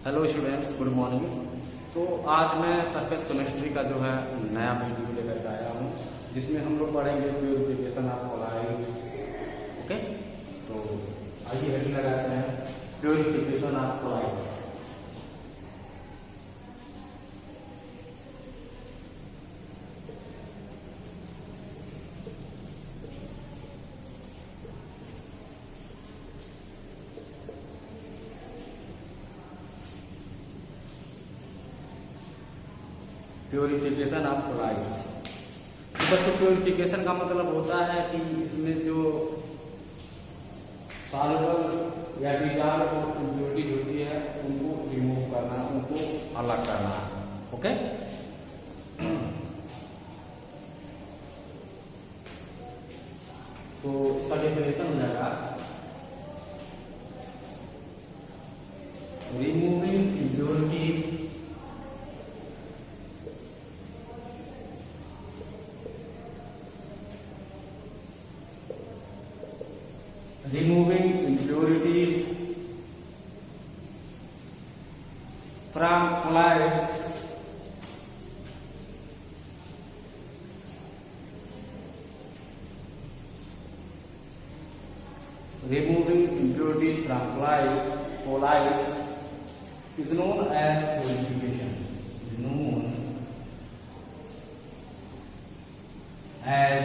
Hello students, good morning. तो आज मैं सरफेस केमिस्ट्री का जो है नया वीडियो लेकर के आया हूँ, जिसमें हम लोग पढ़ेंगे प्योरिफिकेशन ऑफ कोलाइड्स। ओके, तो आइए हेडिंग लगाते हैं, purification of colloids. Purification of colloids. बच्चों, प्योरिफिकेशन का मतलब होता है कि इसमें जो सॉल्युबल या डिजॉल्व इम्प्योरिटीज होती है उनको रिमूव करना, उनको अलग करना। ओके, तो इसका डेफिनेशन हो जाएगा removing impurities from colloids is known as purification. Is known as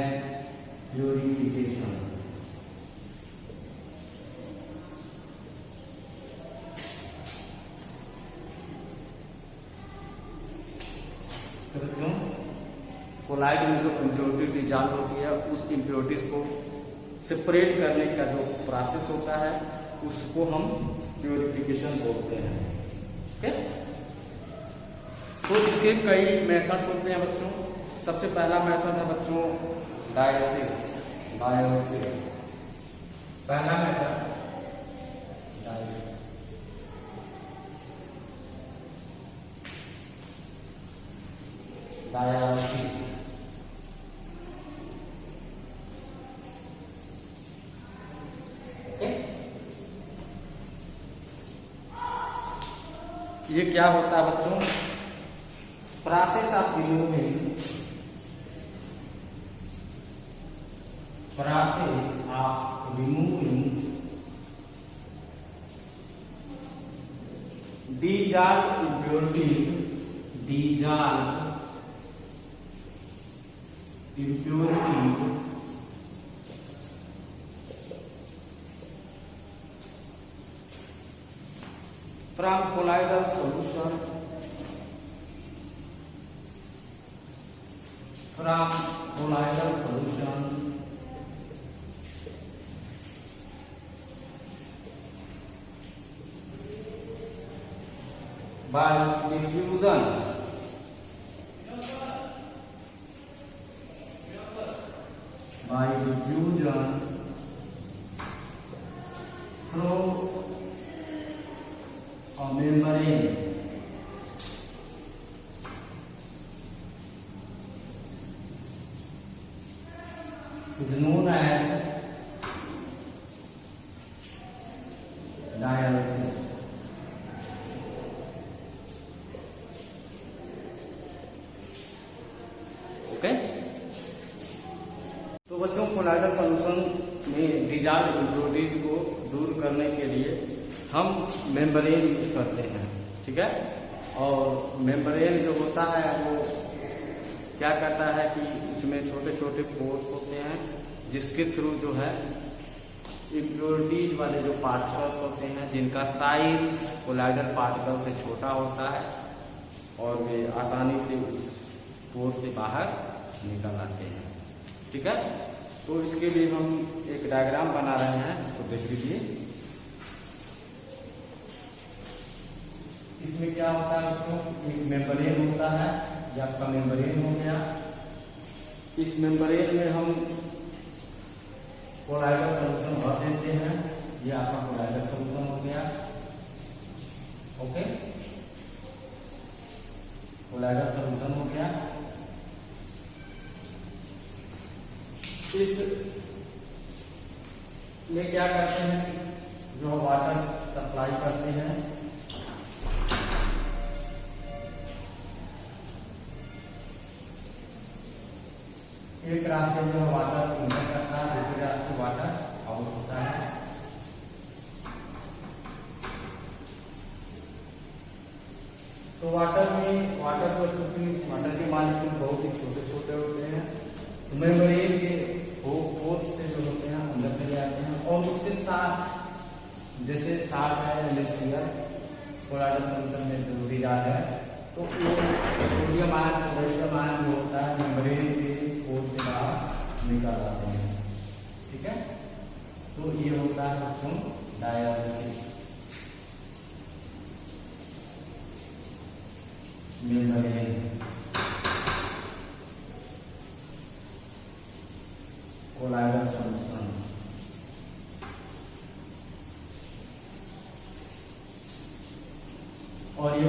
purification. Colloid में जो इम्प्योरिटी डिजॉल्व होती है, उस इम्प्योरिटीज को सेपरेट करने का जो प्रोसेस होता है उसको हम प्योरिफिकेशन बोलते हैं। ओके, तो इसके कई मेथड्स होते हैं बच्चों। सबसे पहला मेथड है बच्चों डायलिसिस। पहला मेथड डायलिसिस। ये क्या होता है बच्चों? Process of removing dissolved impurities from colloidal solution by diffusion through a membrane is known as dialysis. Okay, तो बच्चों कोलाइडल सॉल्यूशन में डिजॉल्व्ड इम्प्योरिटीज को दूर करने के लिए हम मेम्ब्रेन यूज करते हैं। ठीक है, और मेम्ब्रेन जो होता है वो क्या करता है कि उसमें छोटे छोटे पोर्स होते हैं, जिसके थ्रू जो है इम्प्योरिटीज वाले जो पार्टिकल्स होते हैं, जिनका साइज कोलाइडल पार्टिकल से छोटा होता है, और वे आसानी से उस पोर से बाहर निकल आते हैं। ठीक है, तो इसके लिए हम एक डायग्राम बना रहे हैं, तो देख लीजिए। इसमें क्या होता है बच्चों? एक मेम्ब्रेन होता है, ये आपका मेम्ब्रेन हो गया। इस मेम्ब्रेन में हम कोलाइडल सॉल्यूशन भर देते हैं, ये आपका कोलाइडल सॉल्यूशन हो गया। ओके, कोलाइडल सॉल्यूशन हो गया। इस में क्या करते हैं, जो वाटर सप्लाई करते हैं एक रास्ते में वाटर इंटर करता है, दूसरे रास्ते वाटर आउट होता है। तो वाटर को चूंकि वाटर के मॉलिक्यूल बहुत ही छोटे छोटे होते हैं, तो मेम्ब्रेन के फोर्स से जो होते हैं अंदर चले जाते हैं, और उसके साथ जैसे साल्ट है एलिसियर कोलाइडल सॉल्यूशन में जो डिजाल है, तो ये सोडियम आयन पोटेशियम आयन जो होता है मेम्ब्रेन के फोर्स से बाहर निकल आते हैं। ठीक है, तो ये होता है बच्चों डायलिसिस मेम्ब्रेन कोलाइडल सॉल्यूशन। और ये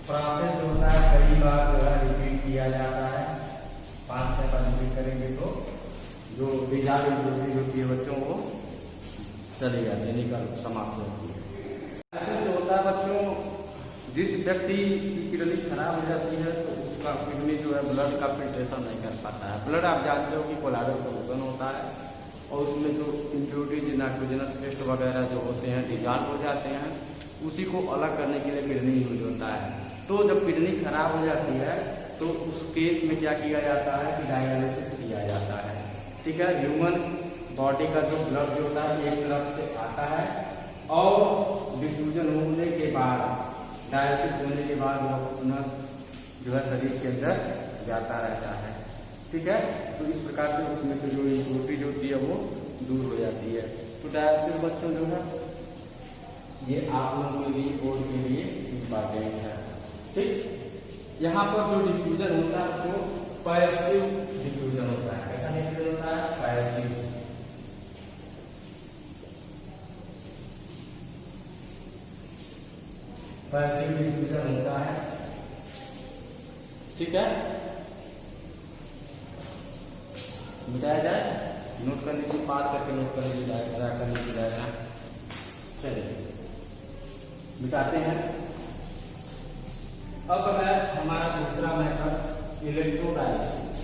प्रोसेस जो होता है कई बार जो है रिपीट किया जाता है, 5-6 बार रिपीट करेंगे तो जो डिजाल होती है बच्चों वो चली जाती है, निकल समाप्त होती है। ऐसे जो होता है बच्चों, जिस व्यक्ति की किडनी खराब हो जाती है तो उसका किडनी जो है ब्लड का फिल्ट्रेशन नहीं कर पाता है। ब्लड आप जानते हो कि कोलाइडल सॉल्यूशन होता है, और उसमें जो इम्प्योरिटीज नाइट्रोजनस पेस्ट वगैरह जो होते हैं डिजॉल्व हो जाते हैं, उसी को अलग करने के लिए किडनी यूज होता है। तो जब किडनी खराब हो जाती है तो उस केस में क्या किया जाता है कि डायलिसिस किया जाता है। ठीक है, ह्यूमन बॉडी का जो ब्लड जो होता है एक तरफ से आता है, और डिफ्यूजन होने के बाद डायलिसिस होने के बाद वह पुनः जो है शरीर के अंदर जाता रहता है। ठीक है, तो इस प्रकार से उसमें से जो इम्प्योरिटी होती है वो दूर हो जाती है। तो डायलिसिस बच्चों जो है ये आप लोगों के लिए बोर्ड के लिए इम्पॉर्टेंट है। ठीक, यहाँ पर जो डिफ्यूजन होता है वो पैसिव डिफ्यूजन होता है। कैसा डिफ्यूजन होता है? पैसिव। पैसिव डिफ्यूजन होता है। ठीक है, मिटाया जाए, नोट कर लीजिए, पास करके नोट कर लीजिए, कर लीजिए। चलिए मिटाते हैं। अब है हमारा दूसरा मेथड इलेक्ट्रोडायलिसिस।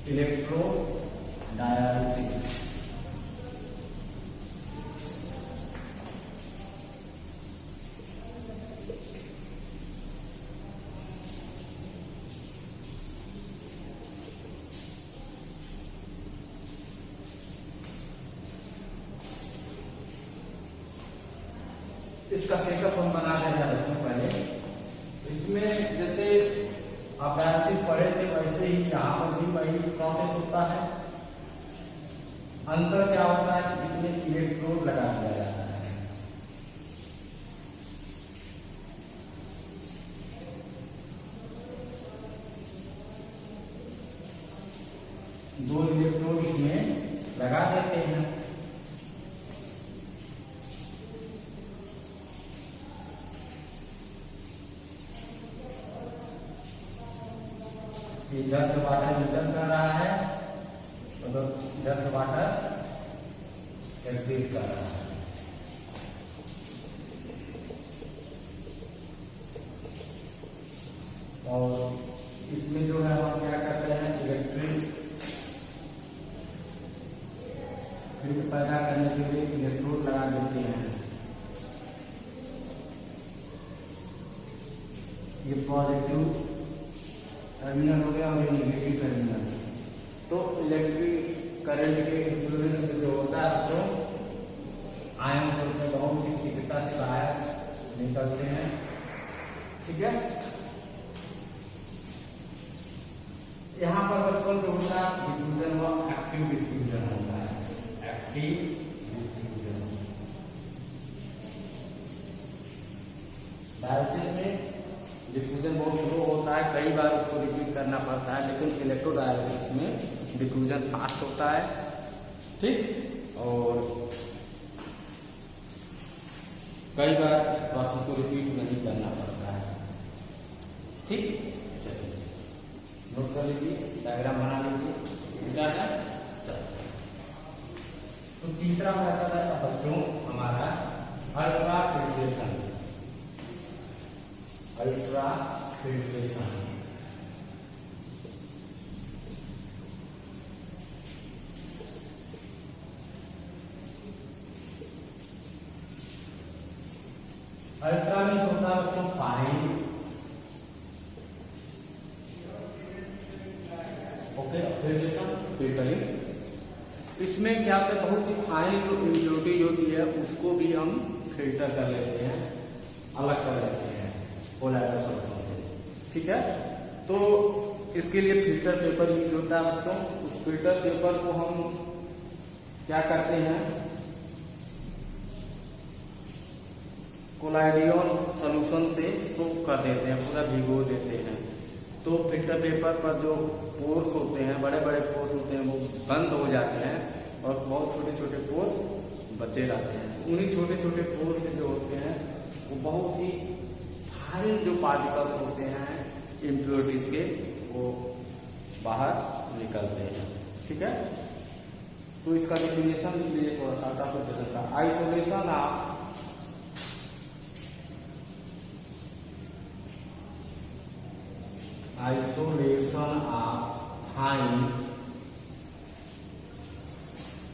इलेक्ट्रोडायलिसिस इसका सेटअप हम बना देना बच्चों पहले। इसमें जैसे आप डायलिसिस पढ़े थे वैसे ही यहाँ पर भी वही प्रोसेस होता है। अंतर क्या होता है? इसमें इलेक्ट्रोड लगा दिया जाता है। दो इलेक्ट्रोड इसमें लगा देते हैं। इधर से वाटर रिटर्न कर रहा है, मतलब इधर से वाटर एग्जिट कर रहा है। और इसमें जो है हम क्या करते हैं, इलेक्ट्रिक फील्ड पैदा करने के लिए इलेक्ट्रोड लगा देते हैं। ये पॉजिटिव टर्मिनल हो गया और ये नेगेटिव टर्मिनल। तो इलेक्ट्रिक करंट के इन्फ्लुएंस में जो होता है तो आयन से बहुत ही तीव्रता से बाहर निकलते हैं। ठीक है, यहाँ पर बच्चों जो होता है डिफ्यूजन व एक्टिव डिफ्यूजन होता है। एक्टिव डिफ्यूजन डायलिसिस में डिफ्यूजन बहुत स्लो होता है, कई बार उसको रिपीट करना पड़ता है, लेकिन इलेक्ट्रोडायलिसिस में डिफ्यूजन फास्ट होता है। ठीक, और कई बार प्रोसेस को रिपीट नहीं करना पड़ता है। ठीक, नोट कर लीजिए, डायग्राम बना लीजिए। तो तीसरा मेथड है बच्चों हमारा ultra filtration. Ultra filtration ultra means होता है बच्चों फाइन, ओके, फिर से फिल्टरिंग। इसमें क्या होता है, बहुत ही फाइन जो इम्प्योरिटीज होती है उसको भी हम फिल्टर कर लेते हैं, अलग कर लेते हैं कोलाइडल सॉल्यूशन से, ठीक है। तो इसके लिए फिल्टर पेपर यूज होता है बच्चों। उस फिल्टर पेपर को हम क्या करते हैं, कोलाइडियन सॉल्यूशन से सोक कर देते हैं, पूरा भिगो देते हैं। तो फिल्टर पेपर पर जो पोर्स होते हैं, बड़े बड़े पोर्स होते हैं, वो बंद हो जाते हैं और बहुत छोटे छोटे पोर्स बचे रहते हैं। उन्हीं छोटे छोटे पोर्स जो होते हैं वो बहुत ही फाइन जो पार्टिकल्स होते हैं इम्प्योरिटीज के, वो बाहर निकलते हैं, ठीक है। तो इसका डेफिनेशन लिख लीजिए थोड़ा सा ट्रांसपोर्टेशन का। Isolation of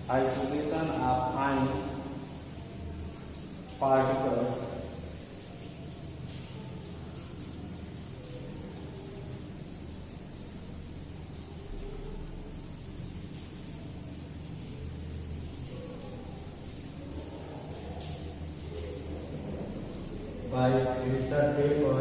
isolation of fine particles by filter paper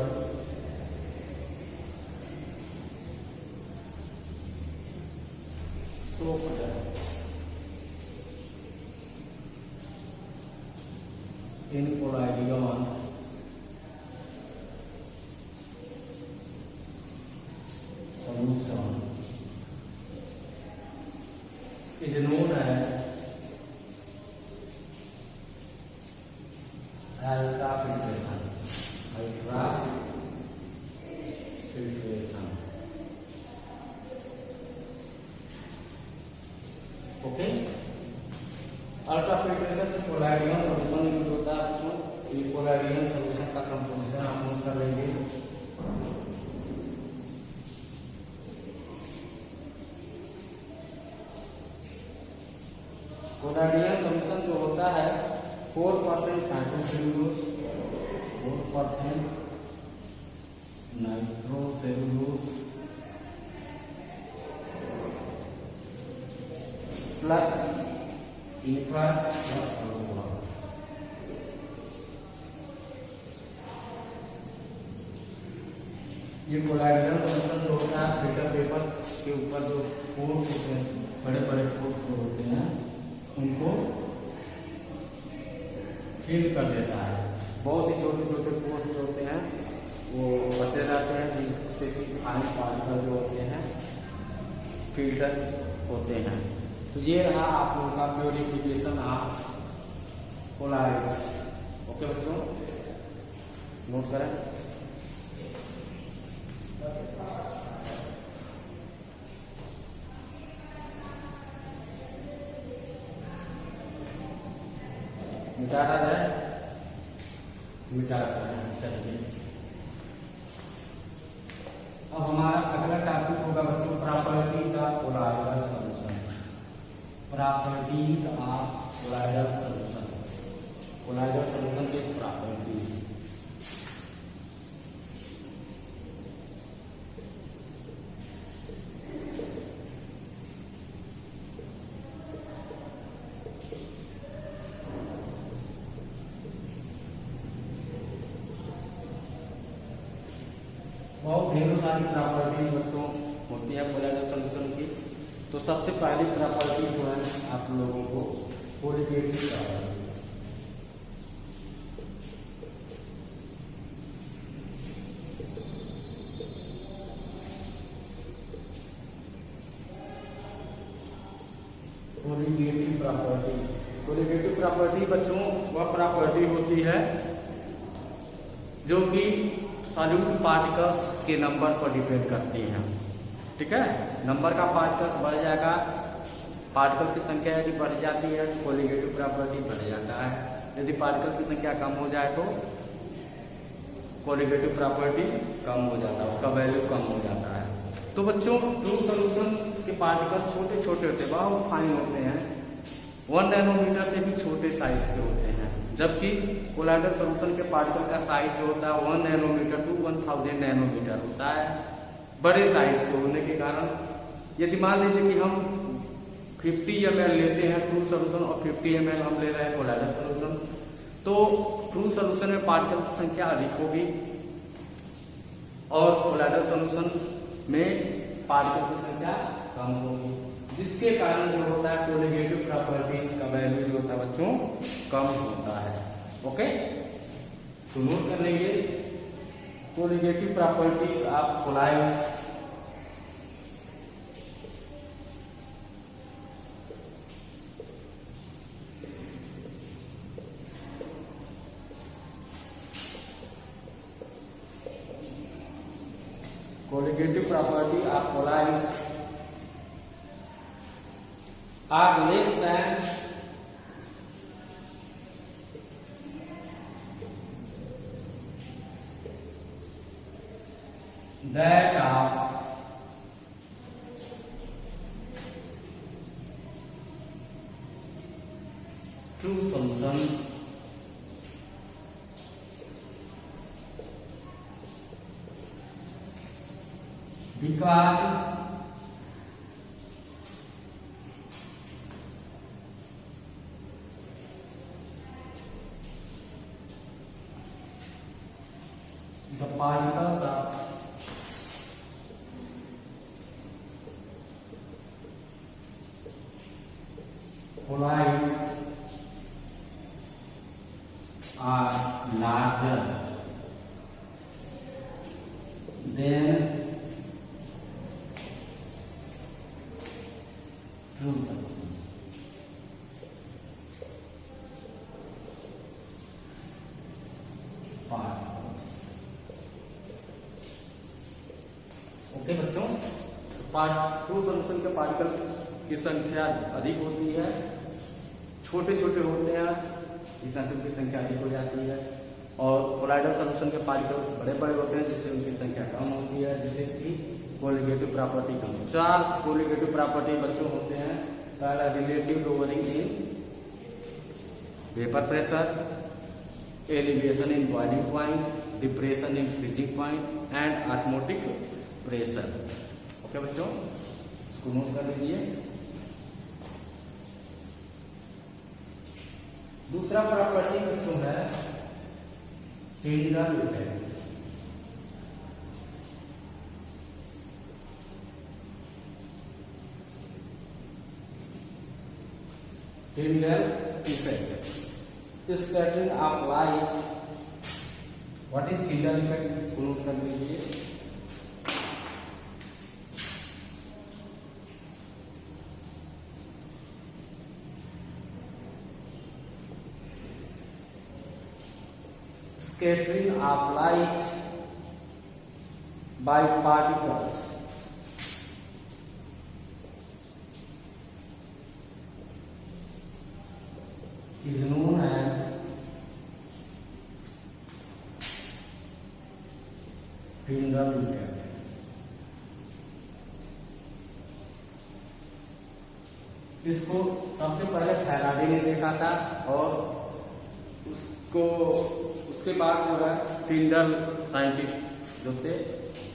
in collodion solution is known as ultrafiltration. Okay, ultrafiltration में कोलाइडियन सॉल्यूशन यूज होता है बच्चों। ये कोलाइडियन सॉल्यूशन का कंपोजिशन हम यूज कर लेंगे। कोलाइडियन सॉल्यूशन जो होता है 4% nitrocellulose, 4% nitrocellulose plus ether plus alcohol. ये कोलाइडल सॉल्यूशन जो होता है फिल्टर पेपर के ऊपर जो पोर्स होते हैं, बड़े बड़े पोर्स जो होते हैं, उनको फिल कर देता है। बहुत ही छोटे छोटे पोर्स जो होते हैं वो बचे रहते हैं, जिससे कि फाइन पार्टिकल जो होते हैं फिल्टर होते हैं। तो ये रहा आप लोगों का प्योरिफिकेशन ऑफ कोलाइड्स। ओके बच्चों, नोट करें। मिटाना है, मिटाना है। चलिए अब हमारा अगला टॉपिक होगा बच्चों properties of colloidal solution. Properties of colloidal solution, colloidal solution के प्रॉपर्टीज। बहुत ढेरों सारी प्रॉपर्टीज बच्चों होती है कोलाइडल सॉल्यूशन की। तो सबसे पहली प्रॉपर्टी जो है आप लोगों को colligative property. Colligative property, colligative property बच्चों वह प्रॉपर्टी होती है जो कि सॉल्यूट पार्टिकल्स के नंबर पर डिपेंड करती है। ठीक है, नंबर का पार्टिकल्स बढ़ जाएगा, पार्टिकल्स की संख्या यदि बढ़ जाती है तो कोलिगेटिव प्रॉपर्टी बढ़ जाता है, यदि पार्टिकल की संख्या कम हो जाए तो कोलिगेटिव प्रॉपर्टी कम हो जाता है, उसका वैल्यू कम हो जाता है। तो बच्चों ट्रू सॉल्यूशन के पार्टिकल्स छोटे छोटे होते हैं, बहुत फाइन होते हैं, 1 नैनोमीटर से भी छोटे साइज के होते हैं। जबकि कोलाइडल सॉल्यूशन के पार्टिकल का साइज जो होता है 1 नैनोमीटर टू 1000 नैनोमीटर होता है। बड़े साइज के होने के कारण यदि मान लीजिए कि हम 50 ml लेते हैं ट्रू सॉल्यूशन और 50 ml हम ले रहे हैं कोलाइडल सॉल्यूशन, तो ट्रू सॉल्यूशन में पार्टिकल की संख्या अधिक होगी और कोलाइडल सॉल्यूशन में पार्टिकल की संख्या कम होगी, जिसके कारण जो होता है कोलिगेटिव प्रॉपर्टीज का वैल्यू जो होता है बच्चों कम होता है। ओके, तो नोट कर लेंगे colligative properties of colloids. Colligative property of colloids are less than that of true solution because the particles of colloids are larger than true solution. Okay बच्चों, ट्रू सॉल्यूशन के पार्टिकल की संख्या अधिक होती है, छोटे छोटे होते हैं, इस एटम की संख्या अधिक हो जाती है, और कोलाइडल सॉल्यूशन के पार्टिकल बड़े बड़े होते हैं जिससे उनकी संख्या कम होती है, जिससे कि कोलिगेटिव प्रॉपर्टी कम। 4 कोलिगेटिव प्रॉपर्टी बच्चों होते हैं। पहला relative lowering in vapour pressure, elevation in boiling point, depression in freezing point and osmotic pressure. Okay बच्चों, इसको नोट कर लीजिए। दूसरा प्रॉपर्टी बच्चों है Tyndall effect. Tyndall effect, scattering of light. What is Tyndall effect? इसको नोट कर लीजिए। Scattering of light by particles is known as Tyndall effect. इसको सबसे पहले फैराडे ने देखा था और उसके बाद जो है टिंडल साइंटिस्ट जो थे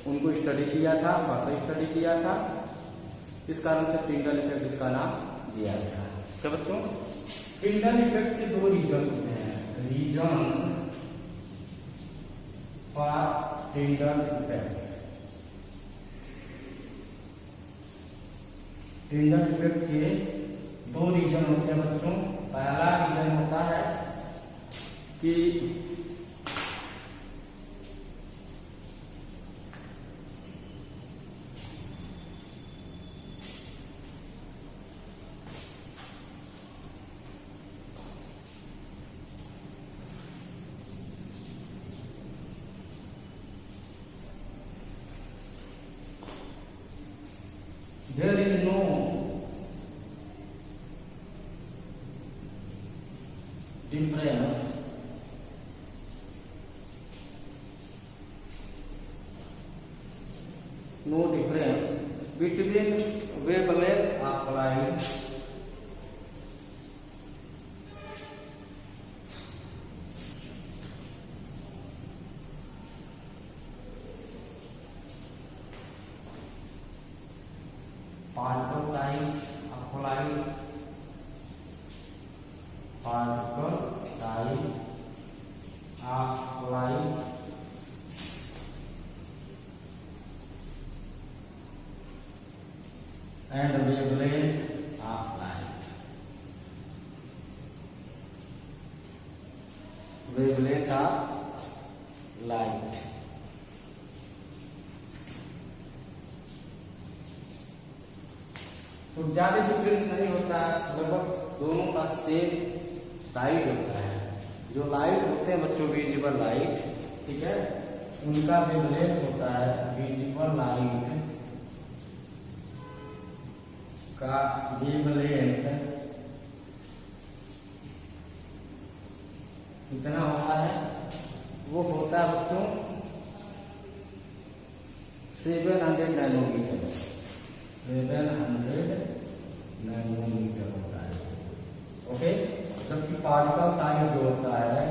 उनको स्टडी किया था, फर्दर स्टडी किया था, इस कारण से टिंडल इफेक्ट इसका नाम दिया गया है। तो बच्चों, टिंडल इफेक्ट के 2 रीजन होते हैं। Reasons for Tyndall effect. Tyndall effect के 2 रीजन होते हैं बच्चों। पहला रीजन होता है कि there is no difference between wavelength of light and wavelength of light. Wavelength of light. तो ज्यादा डिफरेंस नहीं होता है, लगभग दोनों का सेम साइज होता है। जो लाइट होते हैं बच्चों विजिबल लाइट, ठीक है, उनका वेवलेंथ होता है विजिबल लाइट का वेवलेंथ कितना होता है, वो होता है बच्चों 700 नैनोमीटर। 700 नैनोमीटर होता है। ओके, जबकि पार्टिकल साइज जो होता है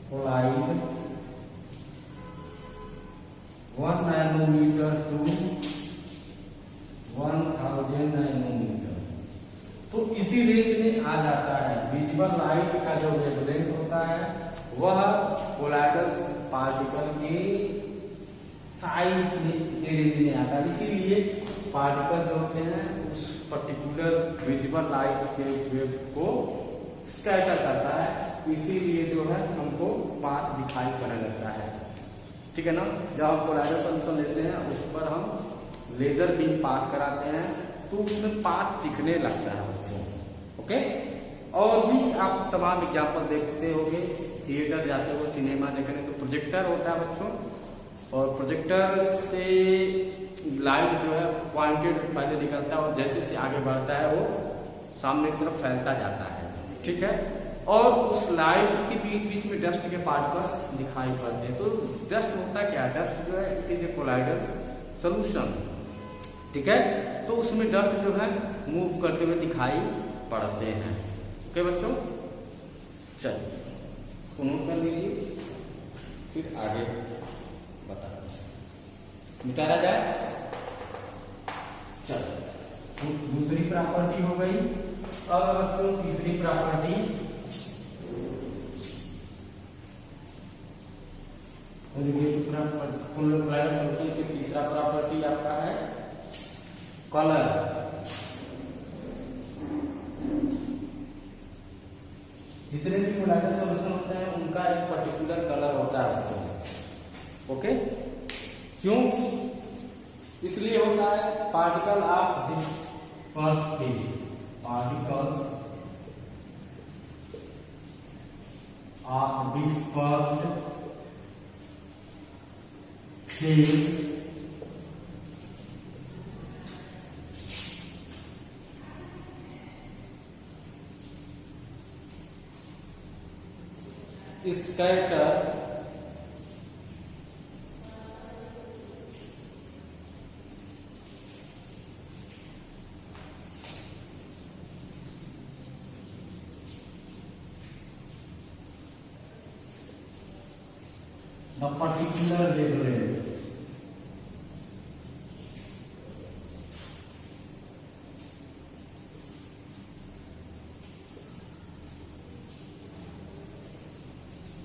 कोलाइड 1 नैनोमीटर टू 1000 नैनोमीटर। तो इसी रेंज में आ जाता है। विजिबल लाइट का जो वेवलेंथ होता है वह कोलाइडल पार्टिकल के साइज के रेंज में आता है। इसीलिए पार्टिकल जो होते हैं उस पर्टिकुलर विजिबल लाइट के वेव को स्कैटर करता है, इसीलिए जो है हमको पाथ दिखाई पड़ने लगता है। ठीक है ना, जब हम कोलाइडल सॉल्यूशन लेते हैं उस पर हम लेजर बीम पास कराते हैं तो उसमें पाथ दिखने लगता है बच्चों। ओके, और भी आप तमाम एग्जाम्पल देखते होंगे, थिएटर जाते हो, सिनेमा देखने तो प्रोजेक्टर होता है बच्चों, और प्रोजेक्टर से लाइट जो है पॉइंटेड पहले निकलता है और जैसे जैसे आगे बढ़ता है वो सामने की तरफ फैलता जाता है। ठीक है, और उस लाइट के बीच बीच में डस्ट के पार्टिकल्स दिखाई पड़ते हैं। तो डस्ट होता है क्या, डस्ट जो है it is a colloidal solution. ठीक है, तो उसमें डस्ट जो है मूव करते हुए दिखाई पड़ते हैं। ओके बच्चों, चलिए नोट कर लीजिए, फिर आगे बता मिटाया जाए। चलो, दूसरी प्रॉपर्टी हो गई। अब बच्चों तीसरी प्रॉपर्टी, तीसरा प्रॉपर्टी आपका है कलर। जितने भी कोलाइडल सॉल्यूशन होते हैं उनका एक पर्टिकुलर कलर होता है बच्चों। ओके, क्यों? इसलिए होता है particle of dispersed phase, particles of dispersed phase scatter the particular wavelength.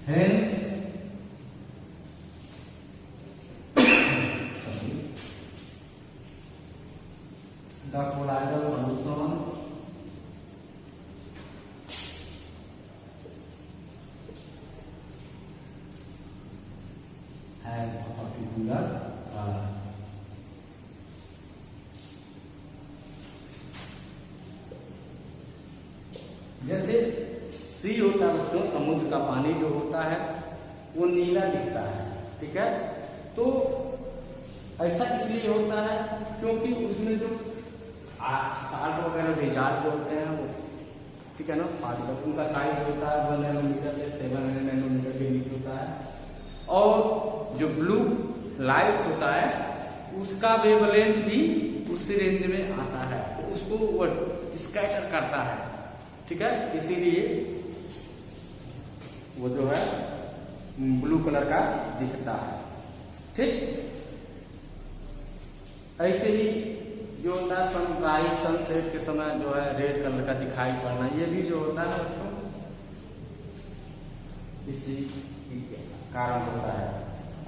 Hence, the colloidal solution has a particular color. जैसे सी होता है बच्चों, समुद्र का पानी जो होता है वो नीला दिखता है। ठीक है, तो ऐसा इसलिए होता है क्योंकि उसमें जो साल्ट वगैरह रिजार्ट जो होते हैं वो, ठीक है ना, पार्टिकल उनका साइज होता है 1 नैनोमीटर से 700 नैनोमीटर के बीच होता है। और जो ब्लू लाइट होता है उसका वेवलेंथ भी उसी रेंज में आता है, तो उसको वो स्कैटर करता है। ठीक है, इसीलिए वो जो है ब्लू कलर का दिखता है। ठीक, ऐसे ही जो होता है सनराइज सनसेट के समय जो है रेड कलर का दिखाई पड़ना, ये भी जो होता है बच्चों इसी कारण होता है।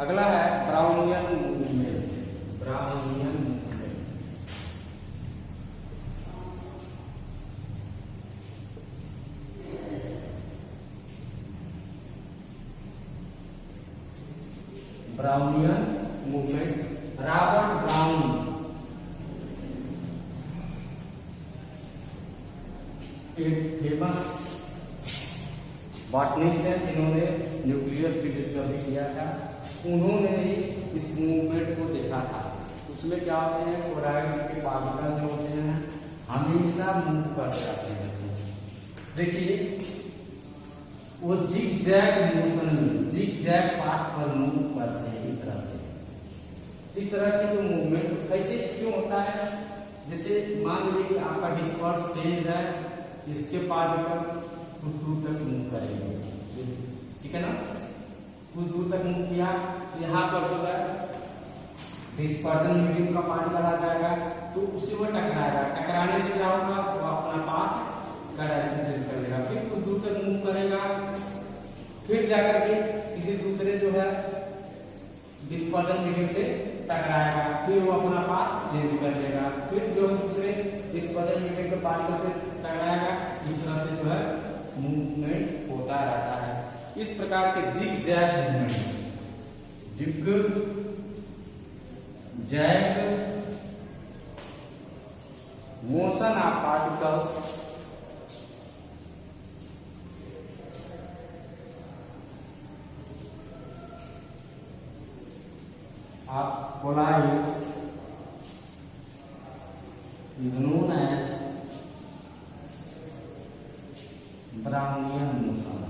अगला है Brownian movement. Brownian movement. Brownian movement, Robert brown एक फेमस बॉटनिस्ट है जिन्होंने न्यूक्लियस की डिस्कवरी किया था। उन्होंने ही इस मूवमेंट को देखा था। उसमें क्या होते हैं, क्लोराइड के पार्टिकल जो होते हैं हमेशा मूव करते रहते हैं। देखिए वो जिग जैग मोशन में, जिग जैग पाथ पर मूव करते हैं इस तरह से। इस तरह की जो मूवमेंट कैसे क्यों होता है, जैसे मान लीजिए कि आपका डिस्पर्स फेज है, इसके पार्टिकल कुछ दूर तक मूव करेंगे, ठीक है ना, कुछ दूर तक मूव किया, यहाँ पर जो है डिस्पर्जन मीडियम का पार्टिकल आ जाएगा तो उससे वो टकराएगा। टकराने से क्या होगा, वो अपना पाथ का डायरेक्शन चेंज कर लेगा, फिर कुछ दूर तक मूव करेगा, फिर जाकर के किसी दूसरे जो है डिस्पर्जन मीडियम से टकराएगा, फिर वो अपना पाथ चेंज कर लेगा, फिर जो दूसरे डिस्पर्जन मीडियम के पार्टिकल से टकराएगा। इस तरह से जो है मूवमेंट होता रहता है। इस प्रकार के zig zag movement, zig zag motion of particles of colloids is known as Brownian motion।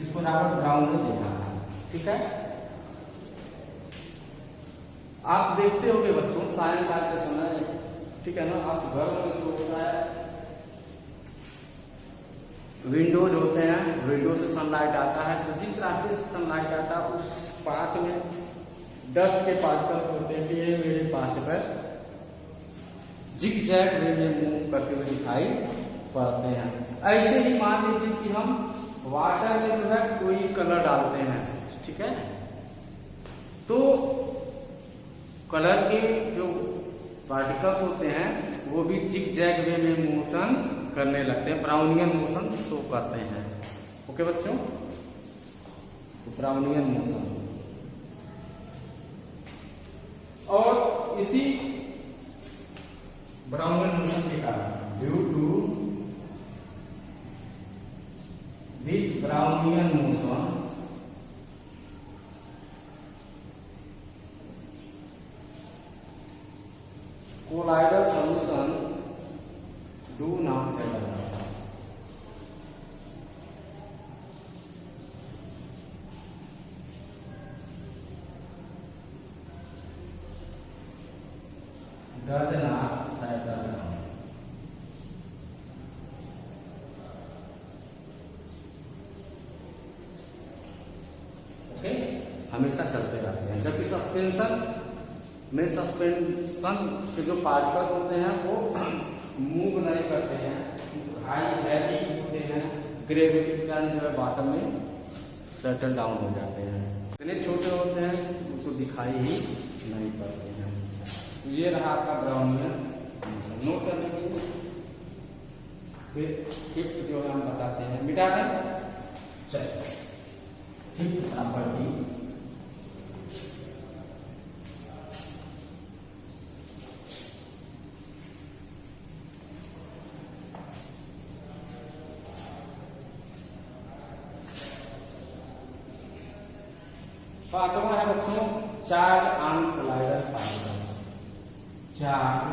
इसको रॉबर्ट ब्राउन ने देखा है, ठीक है। आप देखते होंगे बच्चों सायंकाल के समय, ठीक है ना, आप घर में जो होता है विंडोज होते हैं, विंडो से सनलाइट आता है, तो जिस रास्ते से सनलाइट आता है उस पाथ में डस्ट के पार्टिकल होते हैं कि ये मेरे पाथ पर जिग जैग वे में मूव करते हुए दिखाई पड़ते हैं। ऐसे ही मान लीजिए कि हम वाटर में जो है कोई कलर डालते हैं, ठीक है, तो कलर के जो पार्टिकल्स होते हैं वो भी जिग जैग वे में मोशन करने लगते हैं, ब्राउनियन मोशन शो करते हैं। ओके बच्चों, तो ब्राउनियन मोशन, और इसी ब्राउनियन मोशन के कारण, due to this Brownian motion colloidal solution do not settle। does not settle down। Okay, हमेशा चलते रहते हैं। जबकि सस्पेंशन में सस्पेंशन के जो पार्टिकल होते हैं वो मूव नहीं करते हैं, हाई हैवी होते हैं, ग्रेविटी के कारण जो है बॉटम में सेटल डाउन हो जाते हैं। इतने छोटे होते हैं उनको दिखाई ही नहीं पड़ते हैं। तो ये रहा आपका ब्राउनियन मोशन। नोट करने के लिए फिर फिफ्थ जो है हम बताते हैं, मिटा दें, चलिए फिफ्थ प्रॉपर्टी, पांचवा है बच्चों charge on colloidal particles. Charge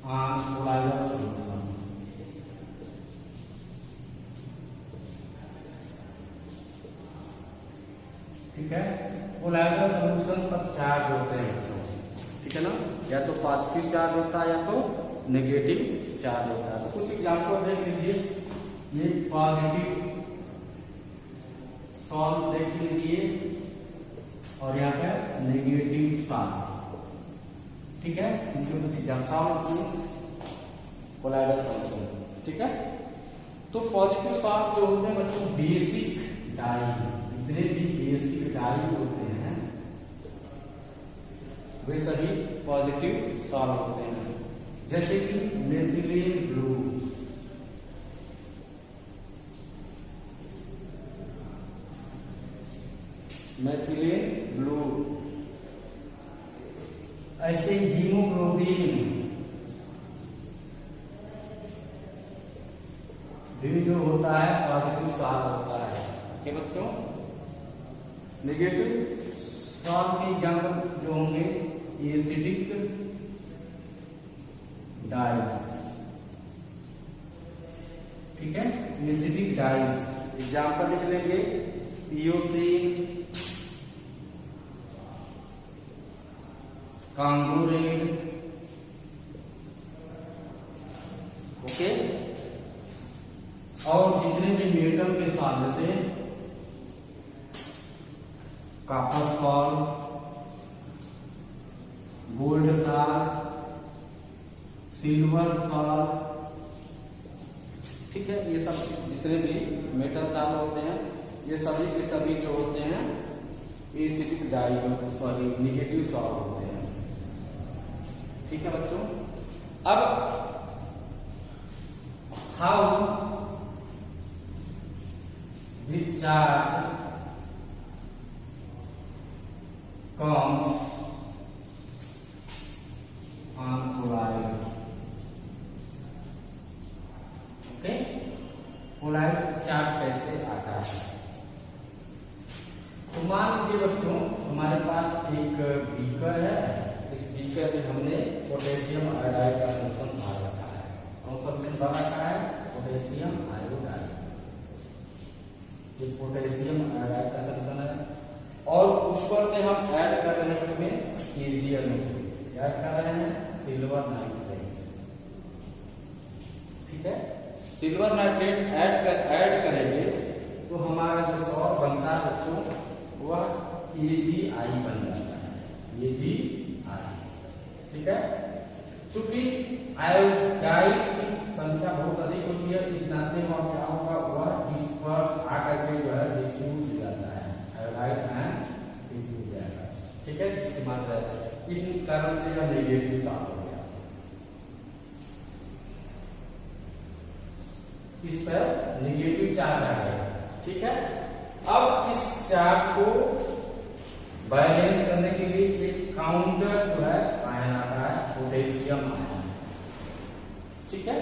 on colloidal solution, ठीक है। कोलाइडल सॉल्यूशन पर चार्ज होते हैं बच्चों, ठीक है ना, या तो पॉजिटिव चार्ज होता है या तो नेगेटिव चार्ज होता है। तो कुछ एग्जाम्पल देख लीजिए, ये पॉजिटिव सॉल्व देख लीजिए और यहाँ पे नेगेटिव सॉल्व, ठीक है। इनके कुछ एग्जाम्पल कोलाइडल सॉल्यूशन, ठीक है। तो पॉजिटिव सॉल्व जो होते हैं बच्चों बेसिक डाई, जितने भी एसिड डाई होते हैं वे सभी पॉजिटिव सॉल्व होते हैं। जैसे कि मेथिलीन ब्लू, मेथिलीन ब्लू, ऐसे हीमोग्लोबिन भी जो होता है पॉजिटिव सॉल्व होता है। क्या बच्चों, नेगेटिव सॉल्व के एग्जाम्पल जो होंगे एसिडिक डाइज, ठीक है, एसिडिक डाइज एग्जाम्पल लिख लेंगे पीओसी, कांगोरेड, ओके। और जितने भी मेटल के साथ जैसे copper salt, gold salt, silver salt, ठीक है, ये सब जितने भी मेटल सॉल्ट होते हैं ये सभी के सभी जो होते हैं acidic dye, sorry negative salt होते हैं। ठीक है बच्चों, अब how discharge comes on chloride, okay. Chloride charge कैसे आता है? तो मान लीजिए बच्चों हमारे पास एक बीकर है, इस बीकर में हमने पोटेशियम आयोडाइड का सॉल्यूशन भर रखा है। कौन सा सॉल्यूशन भर रखा है? Potassium iodide. ये पोटेशियम आयोडाइड का सॉल्यूशन है और ऊपर से हम ऐड कर रहे हैं इसमें KGL ऐड कर रहे हैं सिल्वर नाइट्रेट, ठीक है। सिल्वर नाइट्रेट ऐड करेंगे तो हमारा जो सॉल्ट बनता है बच्चों वह AgI बन जाता है, AgI, ठीक है। चूंकि आयोडाइड की संख्या बहुत अधिक होती है इस नाते में क्या होगा, वह इस पर आकर के जो है डिफ्यूज हो जाता है, आयोडाइड एंड डिफ्यूज हो जाएगा, ठीक है। इसकी मात्रा इस कारण से यह नेगेटिव सॉल्व हो गया, इस पर नेगेटिव चार्ज आ गया, ठीक है। अब इस चार्ज को बैलेंस करने के लिए एक काउंटर जो है आयन आता है, पोटेशियम आयन, ठीक है।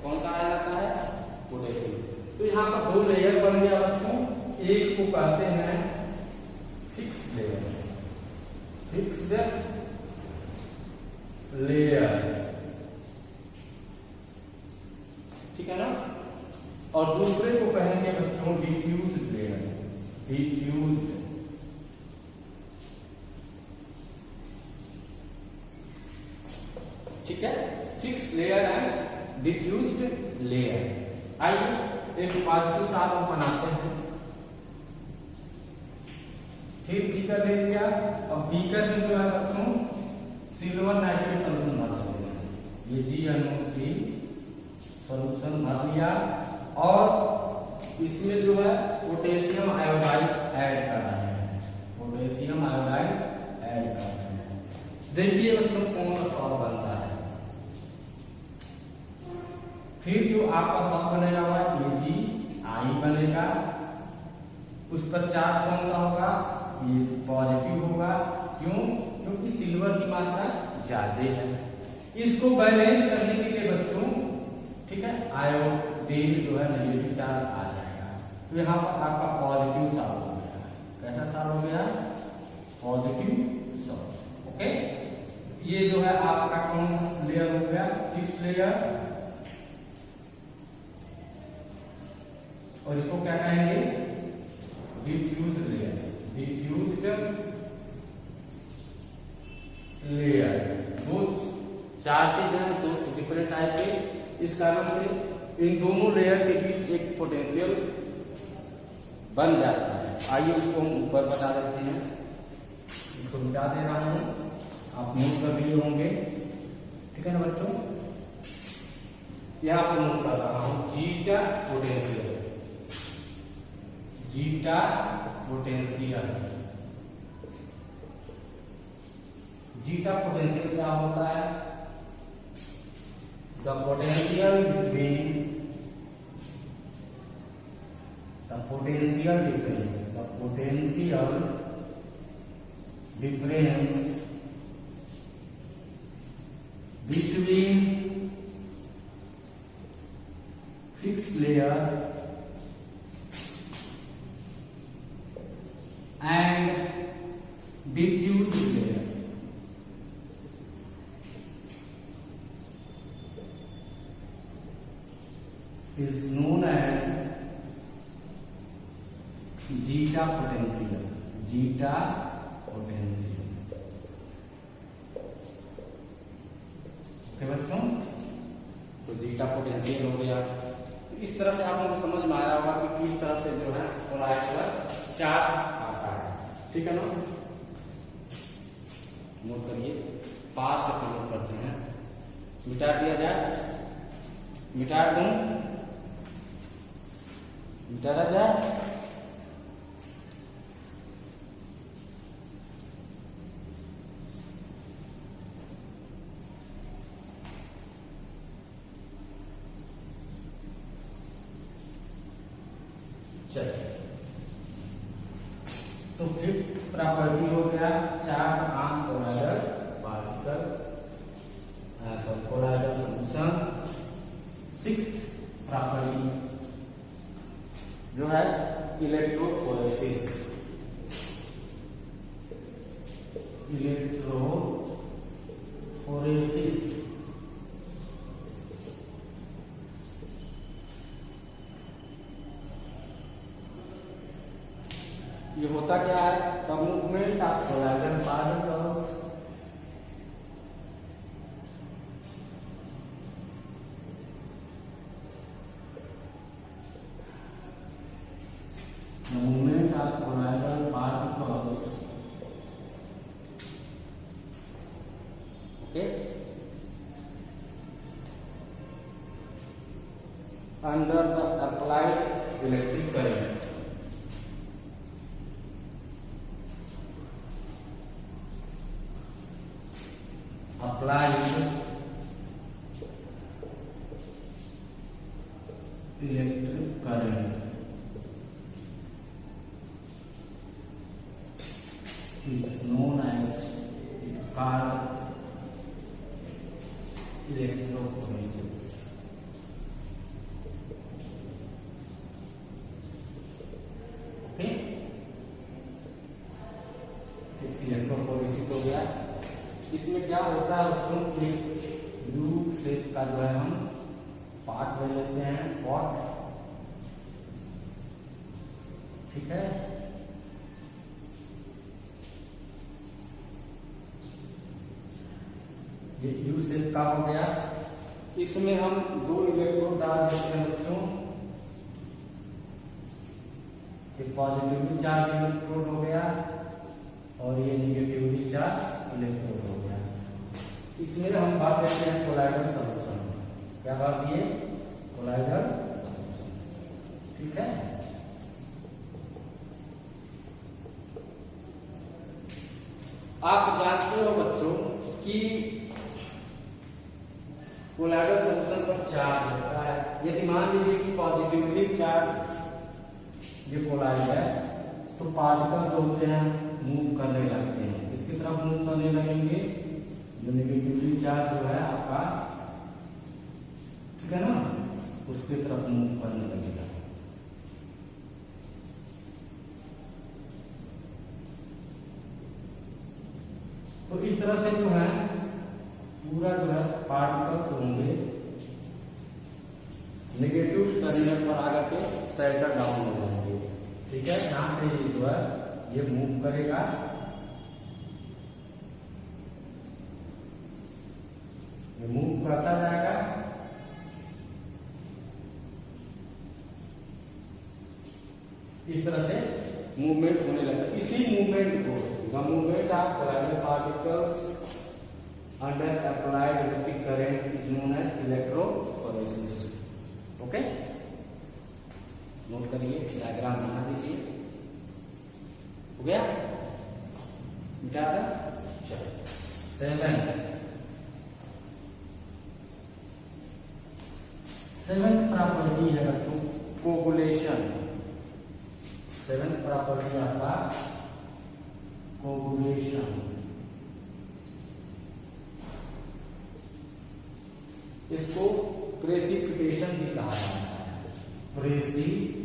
कौन सा आयन आता है? पोटेशियम। तो यहाँ पर दो लेयर बन गया बच्चों, एक को कहते हैं फिक्स्ड लेयर, फिक्स्ड लेयर, ठीक है ना, और दूसरे को कहेंगे बच्चों डिफ्यूज्ड लेयर, डिफ्यूज्ड, ठीक है। Fixed layer and diffused layer. आइए एक पॉजिटिव चार्ज बनाते हैं, फिर बीकर ले लिया, अब बीकर में जो है बच्चों सिल्वर नाइट्रेट सॉल्यूशन भर देंगे, ये GnO3 सॉल्यूशन भर लिया और इसमें जो है पोटेशियम आयोडाइड ऐड कर रहे हैं, पोटेशियम आयोडाइड ऐड कर रहे हैं। देखिए बच्चों कौन सा सॉल्ट बनता है। फिर जो आपका सॉल्ट बनेगा वह AgI बनेगा, उस पर चार्ज कौन सा होगा? ये पॉजिटिव होगा, क्यों? क्योंकि सिल्वर की मात्रा ज्यादा है। इसको बैलेंस करने के लिए बच्चों, ठीक है, आयोडीन जो है नेगेटिव चार्ज आ जाएगा, तो यहाँ पर आपका पॉजिटिव सॉल्व हो गया। कैसा सॉल्व हो गया? Positive solve, okay. ये जो है आपका कौन सा लेयर हो गया? फिक्स्ड लेयर, और इसको क्या कहेंगे? Diffuse layer, diffused layer. दो चार चीज है, दो डिफरेंट टाइप के, इस कारण से इन दोनों लेयर के बीच एक पोटेंशियल बन जाता है। आइए उसको हम ऊपर बता देते हैं, इसको मिटा दे रहा हूं, आप नोट कर लिए होंगे, ठीक है ना बच्चों। यहां पर नोट कर रहा हूं zeta potential, zeta potential. Zeta potential क्या होता है? The potential between the potential difference between fixed layer and diffuse layer is known as zeta potential. Zeta potential. Okay बच्चों, तो जीटा पोटेंशियल हो गया। तो इस तरह से आप लोगों को समझ में आया होगा कि किस तरह से जो है कोलॉइड पर चार्ज आता है। ठीक है ना? नोट करिए, पास करके नोट करते हैं। मिटा दिया जाए, मिटा दूं, मिटाया जाए। चलिए, तो फिफ्थ प्रॉपर्टी हो गया charge on colloidal particle, colloidal solution. Sixth property जो है इलेक्ट्रोफोरेसिस। इलेक्ट्रोफोरेसिस ये होता क्या है? The movement of colloidal particles okay under the applied electric current. Applied electric current is known as, is called electrophoresis. Okay, electrophoresis हो गया। इसमें क्या होता है बच्चों, एक यू शेप का जो है हम पार्ट ले लेते हैं, पॉट। ठीक है, ये यू शेप का हो गया। इसमें हम दो इलेक्ट्रोड डाल देते हैं बच्चों। एक पॉजिटिवली चार्ज इलेक्ट्रोड हो गया और ये निगेटिवली चार्ज इलेक्ट्रोड हो गया। इसमें हम भर देते हैं कोलॉइडल सॉल्यूशन। क्या भर दिए? Colloidal solution. ठीक है, आप जानते हो बच्चों कि कोलॉइडल सॉल्यूशन पर चार्ज होता है। यदि मान लीजिए कि पॉजिटिवली चार्ज ये कोलॉइड है, तो पार्टिकल जो होते हैं मूव करने लगते हैं, इसकी तरफ मूव करने लगेंगे। जो नेगेटिवली चार्ज जो है आपका, ठीक है ना, उसकी तरफ मूव करने लगेगा। तो इस तरह से जो है पूरा जो है पार्टिकल्स होंगे नेगेटिव टर्मिनल पर आकर के सेंटर डाउन हो जाएंगे। ठीक है, यहां से जो है ये मूव करेगा, ये मूव करता जाएगा। इस तरह से मूवमेंट होने लगता है। इसी मूवमेंट को the movement of colloidal particles under applied electric current is known as electrophoresis. Okay, note करिए, डायग्राम बना दीजिए। हो गया? मिटा रहा? चलो 7th प्रॉपर्टी है बच्चों कोगुलेशन। 7th प्रॉपर्टी आपका कोगुलेशन। इसको प्रेसिपिटेशन भी कहा जाता है, प्रेसिपिटेशन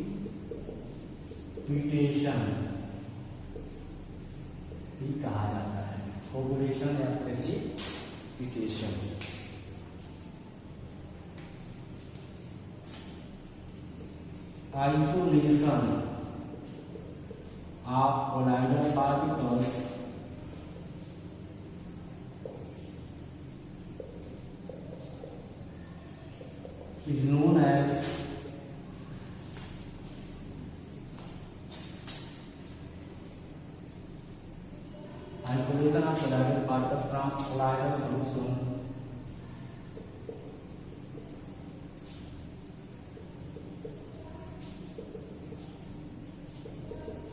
भी कहा जाता है, कोगुलेशन या precipitation. Isolation of colloidal particles is known as isolation of colloidal particles from colloidal solution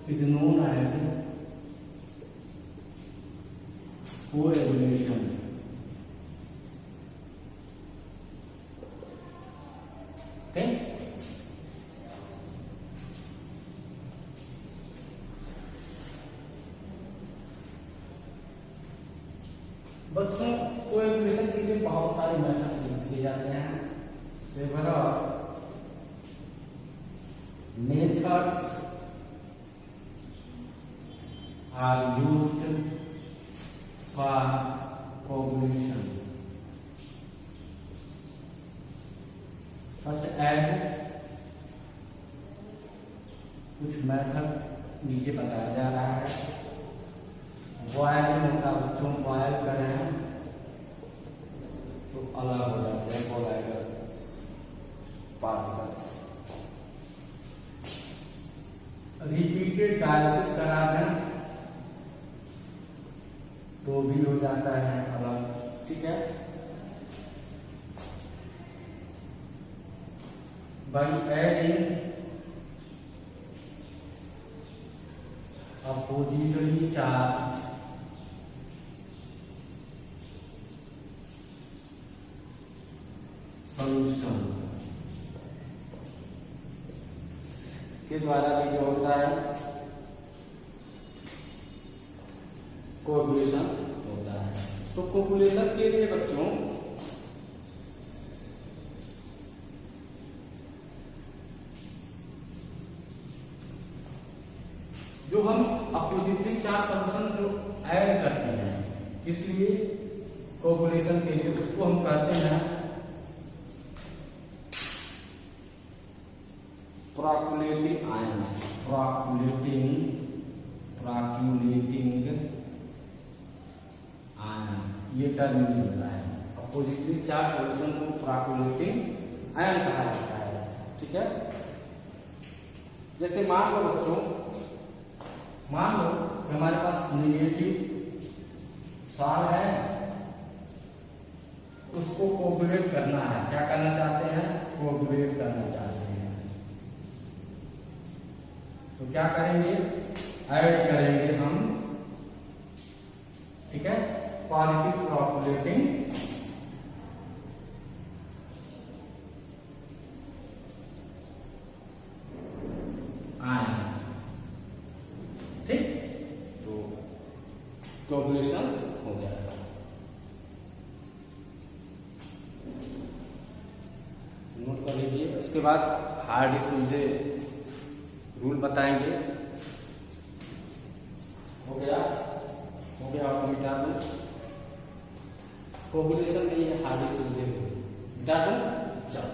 is known as coagulation। बच्चों कोएगुलेशन के लिए बहुत सारे मेथड्स यूज किए जाते हैं। Several methods are used for coagulation such as, कुछ मेथड नीचे बताया जा रहा है। बॉयलिंग का बच्चों बॉयल करें तो अलग हो जाते हैं कोलाइडल पार्टिकल्स। रिपीटेड डायलिसिस करा दें तो भी हो जाता है अलग। ठीक है, बाई एडिंग अपोजिटरी चार्ज सॉल्यूशन के द्वारा भी जो होता है कोगुलेशन होता है। तो कोगुलेशन के लिए बच्चों जो हम अपोजिटरी चार्ज सॉल्यूशन जो ऐड करते हैं, इसलिए कोगुलेशन के लिए उसको हम कहते हैं प्रॉक्युलेटिंग आयन। प्रॉक्युलेटिंग आयन ये टर्म यूज होता है। अपोजिटरी चार्ज सॉल्यूशन को प्रॉक्युलेटिंग आयन कहा जाता है। ठीक है, जैसे मान लो बच्चों, मान लो हमारे पास नेगेटिव सार है, उसको कोगुलेट करना है। क्या करना चाहते हैं? कोगुलेट करना चाहते हैं। तो क्या करेंगे? ऐड करेंगे हम। ठीक है, पॉजिटिव प्रॉक्युलेटिंग आयन। ठीक, तो कोगुलेशन हो जाएगा। नोट कर लीजिए। उसके बाद हार्ड डिस्क रूल बताएंगे। हो गया आपको मिटा दो। कोगुलेशन में ये हार्ड डिस्क मिटा दो। चलो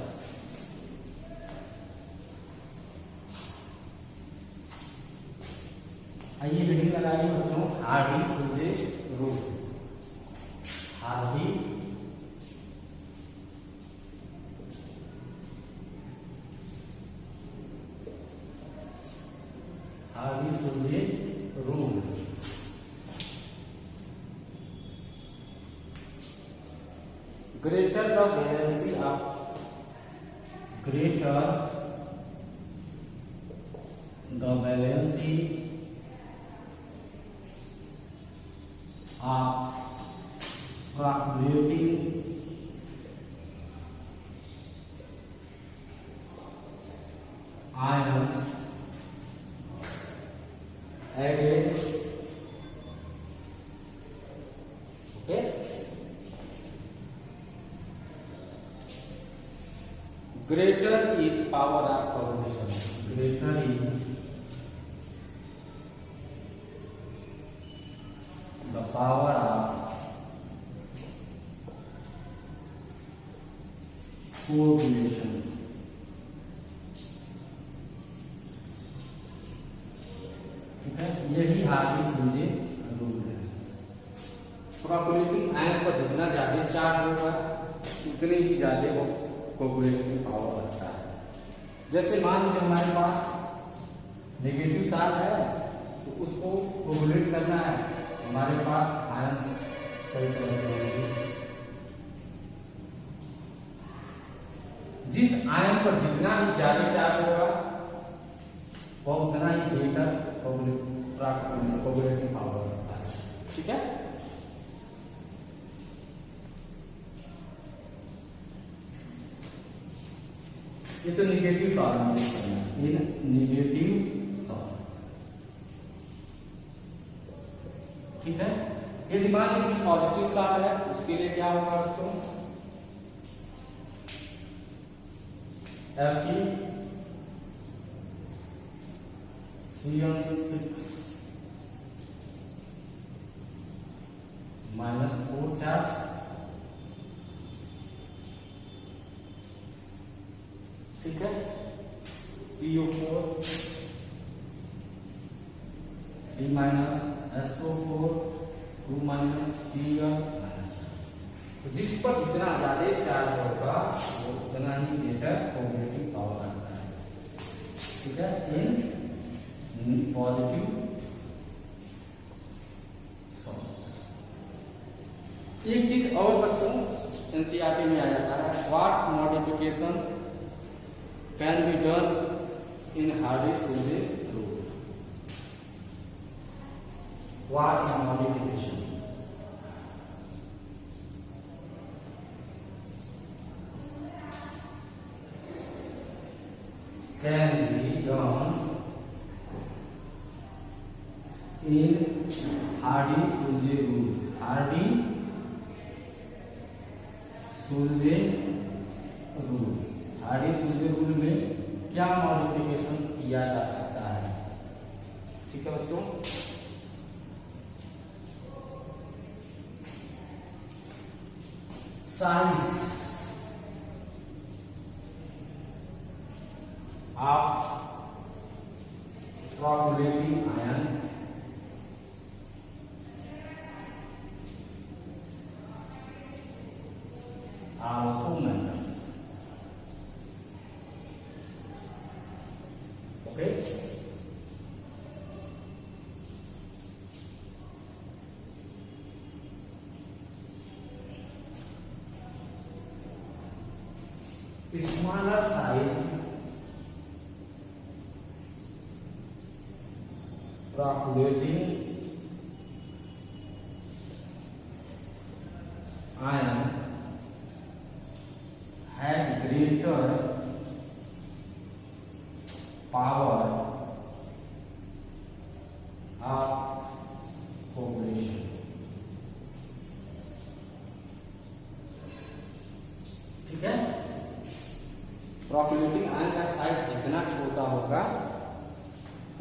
आइए हेडिंग लगाइए बच्चों, हार्डी सूजे रूल। हार्डी सूजे rule. greater the valency of greater the valency of coagulating ions added, okay, greater is power of coagulation. Greater is the power of coagulation. ठीक है, यही हार्डी सूझे रूल है। कोगुलेटिंग आयन पर जितना ज्यादा चार्ज होगा उतनी ही ज्यादा वो कोगुलेटिंग पावर रखता है। जैसे मान लीजिए हमारे पास नेगेटिव चार्ज है तो उसको कोगुलेट करना है, हमारे पास आयन कई तरह के होंगे। जिस आयन पर जितना ही ज्यादा चार्ज होगा वह उतना ही बेहतर कोगुलेटिंग पावर रखता है। ठीक है, ये तो negative solve in negative solve. ठीक है, यदि मान लीजिए पॉजिटिव सॉल्व है उसके लिए क्या होगा बच्चों, Fe(CN6) -4 चार्ज, ठीक है, PO4 3-SO4 2-Cl। तो जिस पर जितना ज्यादा चार्ज होगा वो उतना ही बेटर कोगुलेटिंग पावर आता है। ठीक है, इन पॉजिटिव सॉल्ट्स। एक चीज और बच्चों एनसीईआरटी में आ जाता है, what modification can be done in Hardy Schulze rule. What modification can be done in Hardy Schulze rule. Hardy Schulze rule, Hardy Schulze rule में क्या मॉडिफिकेशन किया जा सकता है। ठीक है बच्चों, size of coagulating ion also matters. Okay, smaller size coagulating ion has greater power of coagulation। ठीक है, कोगुलेटिंग आयन का साइज जितना छोटा होगा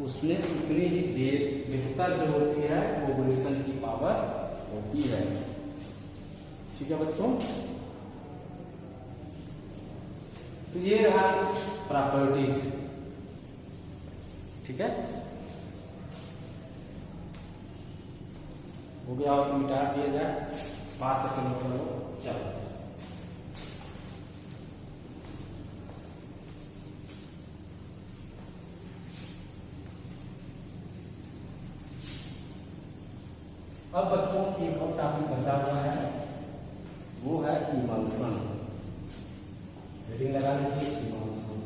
उसमें उतनी ही बेहतर जो होती है कोगुलेशन की पावर होती है। ठीक है बच्चों, तो ये रहा कुछ प्रॉपर्टीज। ठीक है, हो गया और मिटा दिया जाए, पास करके चलो। अब बच्चों की एक और टॉपिक बचा हुआ है, वो है इमल्सन। हेडिंग लगा लीजिए emulsion.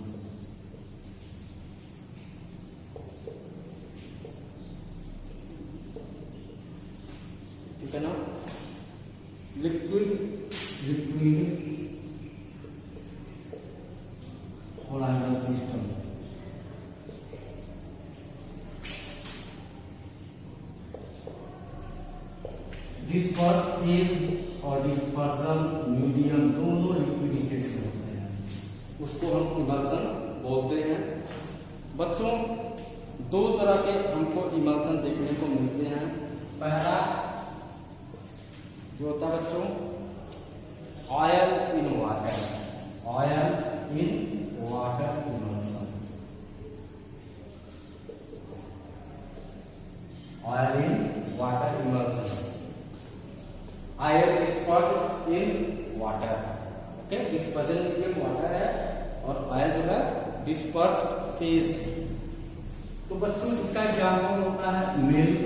Liquid colloidal system. Disperse phase और डिस्पर्सल मीडियम दोनों लिक्विड स्टेट में होते हैं, उसको हम इमल्सन बोलते हैं। बच्चों दो तरह के हमको इमल्सन देखने को मिलते हैं। पहला जो होता है बच्चों oil in water, oil in water emulsion, oil in water emulsion, oil dispersed in water. Okay, dispersion medium water है और ऑयल जो है डिस्पर्स्ड फेज। तो बच्चों इसका एग्जाम्पल होता है milk,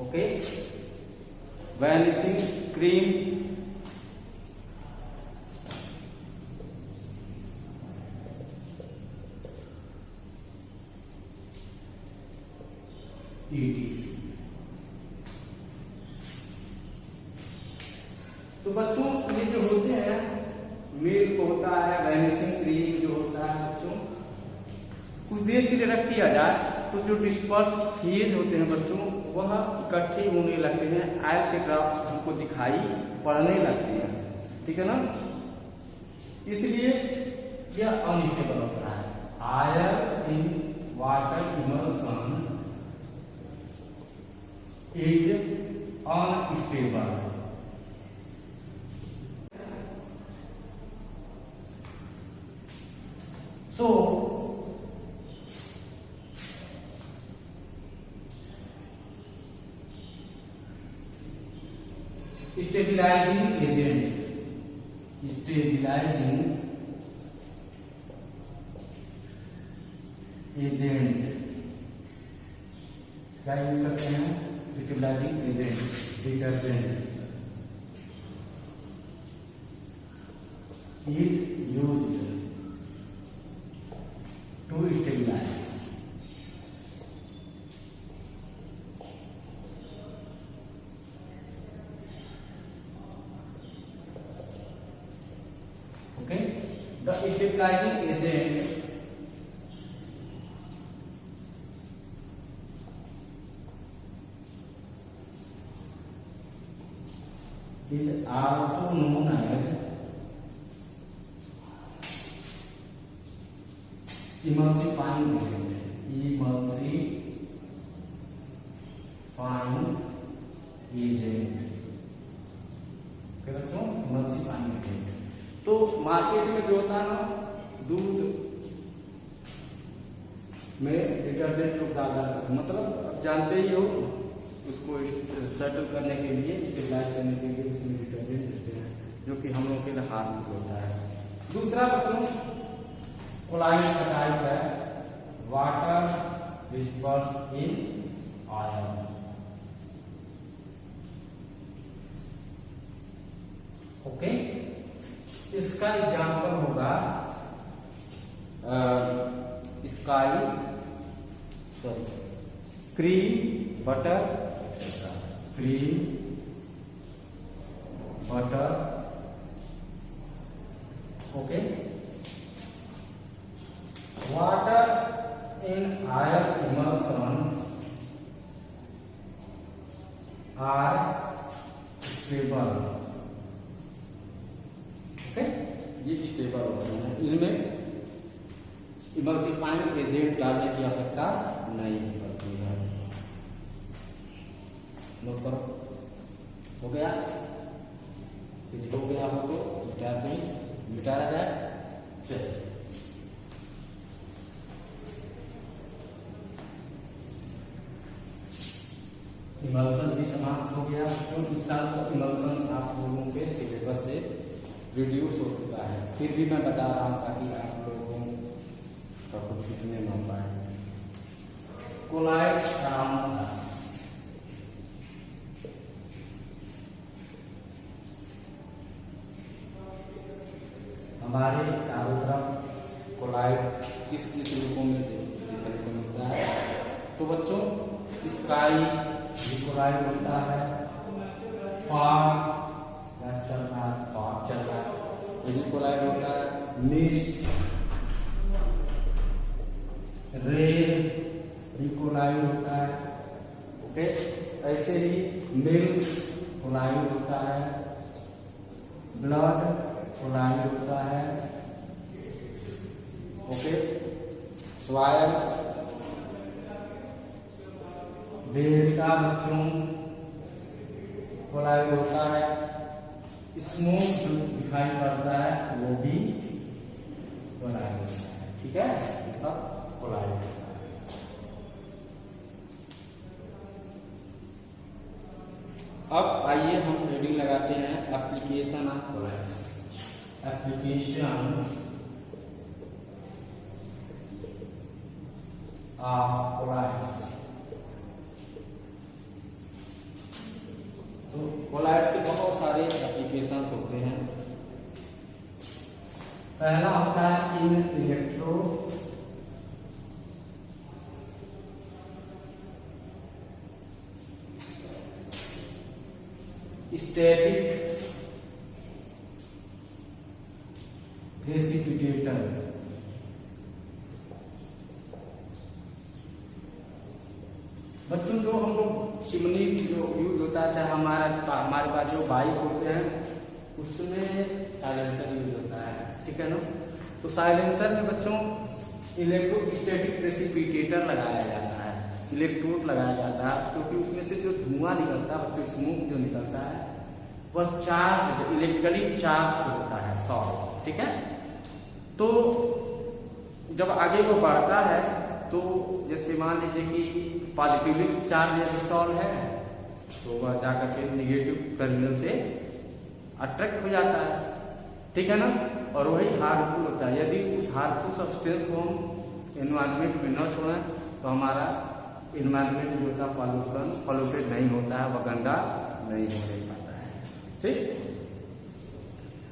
okay, vanishing cream, ETC। तो बच्चों ये जो होते हैं मिल्क होता है, वैनिशिंग क्रीम जो होता है बच्चों, कुछ देर के लिए रख दिया जाए तो जो डिस्पर्स फेज होते हैं बच्चों वह इकट्ठे होने लगते हैं, ऑयल के ड्रॉप्स हमको दिखाई पड़ने लगते हैं, ठीक है ना। इसलिए यह अनस्टेबल होता है। Oil in water emulsion is unstable. So stabilising agent, stabilising agent क्या यूज करते हैं? Stabilising agent, detergent is used to stabilise. Okay, the stabilizing agent is also known as emulsifying agent, emulsifying agent। क्या बच्चों? emulsifying agent। तो market में जो होता है ना, दूध में डिटर्जेंट लोग डाल डालते, मतलब जानते ही हो, उसको सेटल करने के लिए, स्टेबलाइज करने के लिए उसमें डिटर्जेंट देते हैं, जो कि हम लोग के लिए हार्मफुल होता है। दूसरा बच्चों कोलाइड का टाइप है water dispersed in oil. Okay, इसका एग्जाम्पल होगा sky, sorry, cream butter, cream butter, okay. Water in oil emulsion are stable. ये स्टेबल होते हैं, इनमें इमल्सिफाइंग एजेंट डालने की आवश्यकता नहीं पड़ती है। नोट करो, हो गया? कुछ हो गया हो तो मिटाया जाए। चलिए, इमल्सन भी समाप्त हो गया। तो इस साल तो इमल्सन आप लोगों के सिलेबस से रिड्यूस हो चुका है, फिर भी मैं बता रहा हूं ताकि आप लोगों का कुछ सीखने में पाए। कोलाइड ट्रांस, हमारे चारों तरफ कोलाइड किस किस रूपों में देखने को मिलता है? तो बच्चों स्काई भी कोलाइड होता है, फॉग क्या चल रहा है, फॉग चल रहा है। यदि कोलाइड होता है मिस्ट, रेन रिकोलाइड होता है। ओके, ऐसे ही मिल्क कोलाइड होता है, ब्लड कोलाइड होता है। ओके, सॉइल बेटा बच्चों कोलाइड होता है। स्मोक जो दिखाई पड़ता है वो भी कोलाइड होता है। ठीक है, ये सब कोलाइड होता है। अब आइए हम रीडिंग लगाते हैं application of colloids. Application of colloids. तो कोलाइड्स के बहुत सारे एप्लीकेशंस होते हैं। पहला होता है इन इलेक्ट्रो स्टैटिक प्रेसिपिटेटर। बच्चों जो हम लोग चिमनी जो यूज होता है, चाहे हमारे पास जो बाइक होते हैं उसमें साइलेंसर यूज होता है। ठीक है ना, तो साइलेंसर में बच्चों इलेक्ट्रोस्टैटिक प्रेसिपिटेटर लगाया जाता है, इलेक्ट्रोड लगाया जाता है, क्योंकि उसमें से जो धुआं निकलता है बच्चों, स्मोक जो निकलता है वह चार्ज इलेक्ट्रिकली चार्ज होता है सॉल्ट। ठीक है, तो जब आगे वो बढ़ता है तो जैसे मान लीजिए कि पॉजिटिवली चार्ज यदि सॉल्व है तो वह जाकर के निगेटिव टर्मिनल से अट्रैक्ट हो जाता है। ठीक है ना, और वही हार्मफुल होता है। यदि उस हार्मफुल सब्सटेंस को हम एनवायरमेंट में न छोड़ें तो हमारा एनवायरमेंट जो होता है पॉल्यूटेड नहीं होता है, वह गंदा नहीं हो पाता है। ठीक,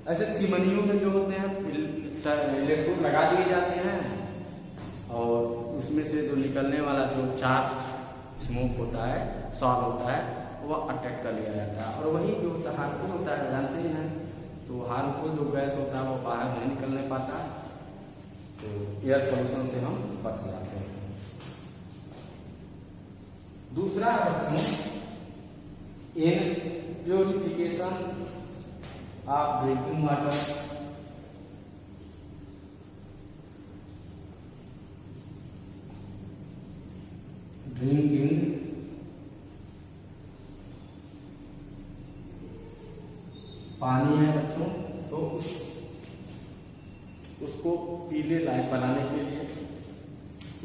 ऐसे चिमनियों में जो होते हैं इलेक्ट्रोड लगा दिए जाते हैं और उसमें से जो निकलने वाला जो चार्ज स्मोक होता है, सॉल्व होता है, वह अटैक कर लिया जाता है। और वही जो होता है हार्मफुल होता है, जानते ही हैं, तो हार्मफुल जो गैस होता है वो बाहर नहीं निकलने पाता, तो एयर पोल्यूशन से हम बच जाते हैं। दूसरा है बच्चों in purification of drinking water. Drinking पानी है बच्चों, तो उसको पीले लायक बनाने के लिए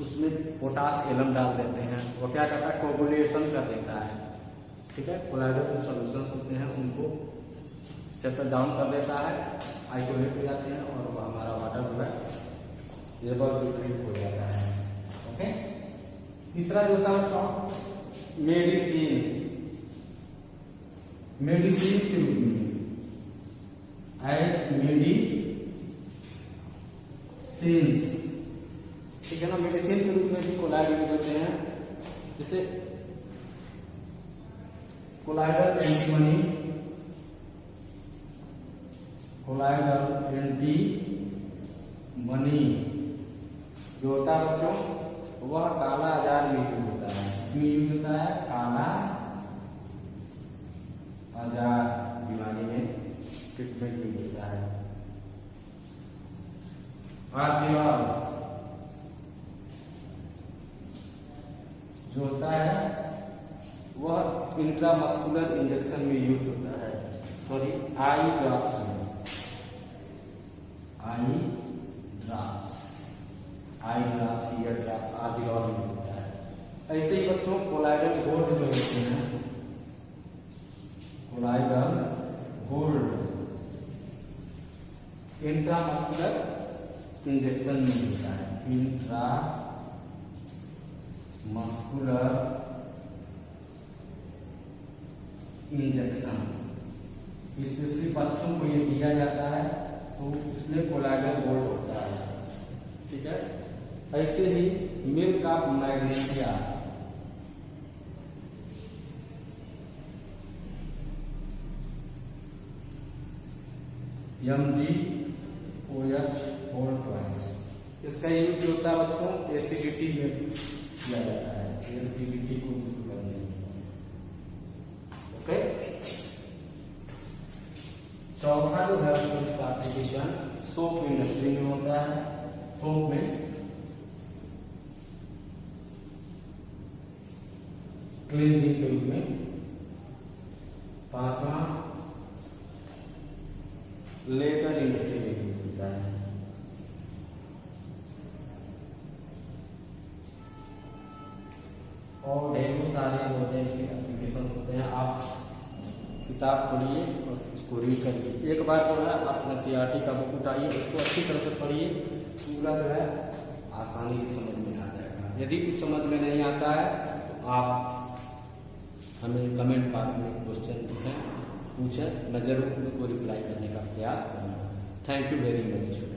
उसमें पोटास एलम डाल देते हैं। वो क्या करता है, कोगुलेशन कर देता है। ठीक है, कोलाइडल जो सॉल्यूशंस होते हैं उनको सेटल डाउन कर देता है, आइसोलेट हो जाते हैं और वो हमारा वाटर जो है लेवल ड्रिंक हो जाता है। ओके, तीसरा जो होता है मेडिसिन, मेडिसिन के रूप में मेडिसिन्स। ठीक है ना, मेडिसिन के रूप में भी कोलाइड यूज होते हैं। जैसे colloidal antimony, colloidal anti money जो होता है बच्चों, वह काला आजार में यूज होता है। इसमें यूज होता है काला आजार बीमारी में ट्रीटमेंट यूज होता है। आर्जिनॉल जो होता है वह इंट्रामस्कुलर इंजेक्शन में यूज होता है। सॉरी, आई ड्रॉप्स में, eye drops, ear drop argyrol use होता है। ऐसे ही बच्चों कोलाइडल गोल्ड जो होते हैं, कोलाइडल गोल्ड इंट्रामस्कुलर इंजेक्शन में होता है। इंट्रा मस्कुलर इंजेक्शन स्पेशली बच्चों को ये दिया जाता है, तो उसमें कोलाइडल गोल्ड होता है। ठीक है, ऐसे ही milk of magnesia, MgOH whole twice. इसका यूज होता है बच्चों एसिडिटी में किया जाता है, एसिडिटी को दूर करने में। ओके, चौथा जो है इसका एप्लीकेशन सोप इंडस्ट्री में होता है। सोप में क्लींजिंग के रूप में। पांचवा लेदर इंडस्ट्री में यूज होता है। और ढेरों सारे होते हैं इसके एप्लीकेशन होते हैं। आप किताब पढ़िए और इसको रीड करिए। एक बार जो है आप NCERT का बुक उठाइए, उसको अच्छी तरह से पढ़िए, पूरा जो है आसानी से समझ में आ जाएगा। यदि कुछ समझ में नहीं आता है तो आप हमें कमेंट बॉक्स में क्वेश्चन लिखें, पूछें, मैं जरूर उसको रिप्लाई करने का प्रयास करूँगा। Thank you very much.